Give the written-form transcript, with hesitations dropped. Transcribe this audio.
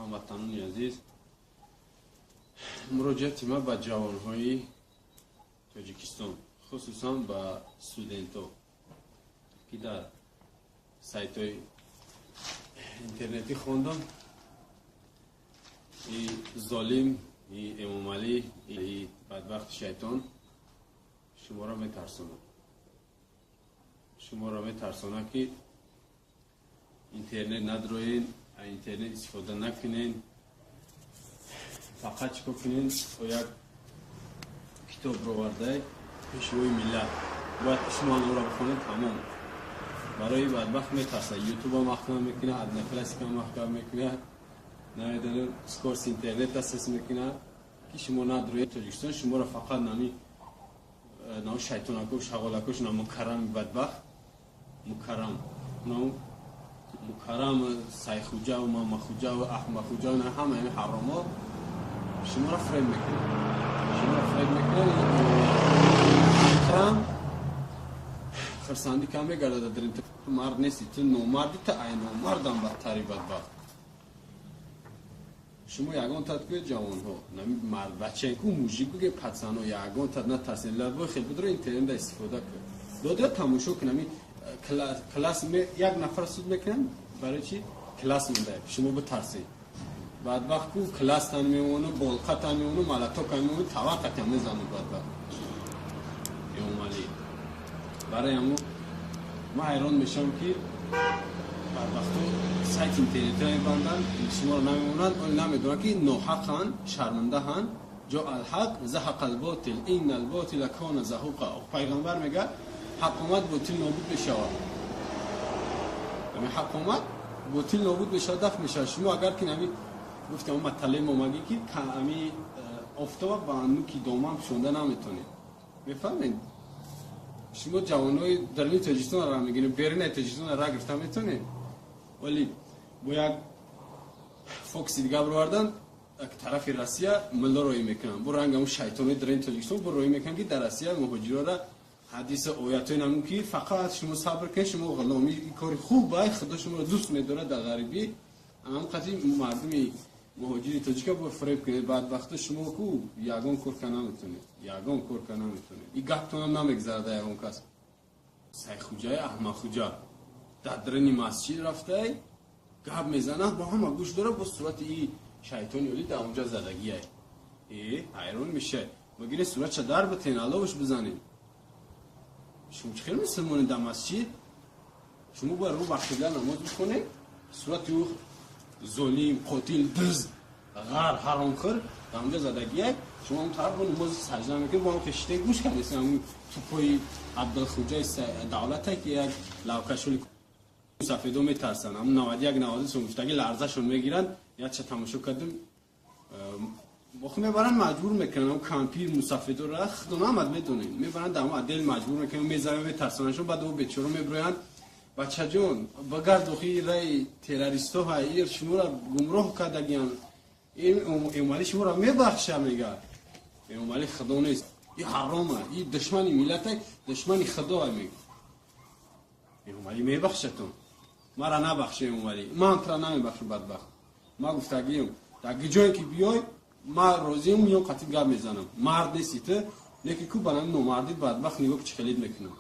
هموطنان عزیز، مراجعت ما به جوانهای تاجیکستان، خصوصا به استودنتا که در سایت های اینترنتی خواندم، این ظالم، این امام علی، این بدبخت شیطان شما را میترسونه که اینترنت ندارین، اینترنت استفاده نکنین، فقط چیکار کنین؟ با یک کتاب رو ورده پیشوی ملت باید شما رو بخونید، تمام. برای بدبخت میترسه، یوتیوب هم محکم میکنه، ادنا کلاسیک هم محکم میکنه، نمیدونم اسکورس اینترنت دسترسی میکنه که شما ندارید. تاجیکستان شما را فقط نمی شیطانکوش، شغالکوش، مکرم بدبخت، مکرم سایخوجه و مامخوجه و احمخوجه و همه این حراما شما را فریب میکنه. مکرم خرساندی کم میگرده در این تو مرد نیستی، تو نومردی، تا این نومرد هم بدتری بدبخت. شما یگان تد که جوان ها نمی مرد بچه که موجی که پتسان ها یگان تد نترسین لبای خیلی بدر اینترنت استفاده کرد. داده تماشا کنم کلاس می یک نفر سود میکنم برای چی؟ کلاس مونده شما بترسین. بعد وقت کو کلاس تن میمونه، بالقه تن میمونه، ملتا کن میمونه، توقع هم میزنه بعد یومالی. برای همون ما حیران میشم که بعد وقتو سایت اینترنتی های بندن شما رو نمیمونن، اون نمیدونن که ناحقن، شرمنده هن. جا الحق زهق الباطل این الباطل کان زهوقا. پیغمبر میگه حق اومد باطل نابود بشه. یعنی حق اومد باطل نابود بشه، دفع میشه. شما اگر که نمی گفتم اون مطلع مومگی که کمی افتاب با نوکی دومم شونده نمیتونه. میفهمین؟ شما جوانای در این تاجیکستان را میگیرین، برین تاجیکستان را گرفته میتونین، ولی با یک فوکس دیگه بروردن یک طرف روسیه ملا روی میکنن. برو رنگ همون شیطانی در این تاجیکستان برو روی میکنن که در روسیه مهاجرا را حدیث آیاتای نمون که فقط شما صبر کنید، شما غلامی این کار خوب باید خدا شما را دوست میداره در غریبی. هم قطعی مردمی مهاجری تاجیکا با فریب کنید، بعد وقت شما کو یگان کار کنه نمیتونید، این گفتون هم نمیگذره در یگان کس. سایخوجه احمخوجه در درنی مسجد رفته گپ میزنه با همه گوش داره، با صورت این شیطانی ولی در اونجا زدگیه. حیران میشه مگه صورت چه در بتین علاوش بزنیم. شما چه خیلی مسلمانی در مسجد شما باید رو بخیله نماز بکنید، صورت او ظلیم، قاتل، دز، غر، حرامخور در اونجا زدگیه. شما اون طرف نماز سجده میکنید با اون خشته گوش کنید. اون توپای عبدالخوجه دولته که یک لوکشولی سفیدو میترسن، همون 91 سمفتگی لرزشون میگیرن. یا چه تماشا کردیم بخو میبرن مجبور میکنن اون کمپیر مسافیدو را خدا نمید میدونین میبرن در اون عدل مجبور میکنن میذارن میترسانشون. بعد اون بیچارو میبرن بچه جون بگرد وخی رای تروریستو های شما را گمراه کردگیان، این امالی شما را میبخشه. میگه امالی خدا نیست، این حرامه، این دشمنی ملت، دشمنی خدا. میگه امالی میبخشتون، ما را نبخشه امالی، من ترا نمیبخشه بدبخت. ما گفتگیم در جایی که بیای ما روزیم میام قطعی گپ میزنم. مرد نیستی تو، لیکی کو بنام نومردی بدبخت نگاه که چه خلید میکنم.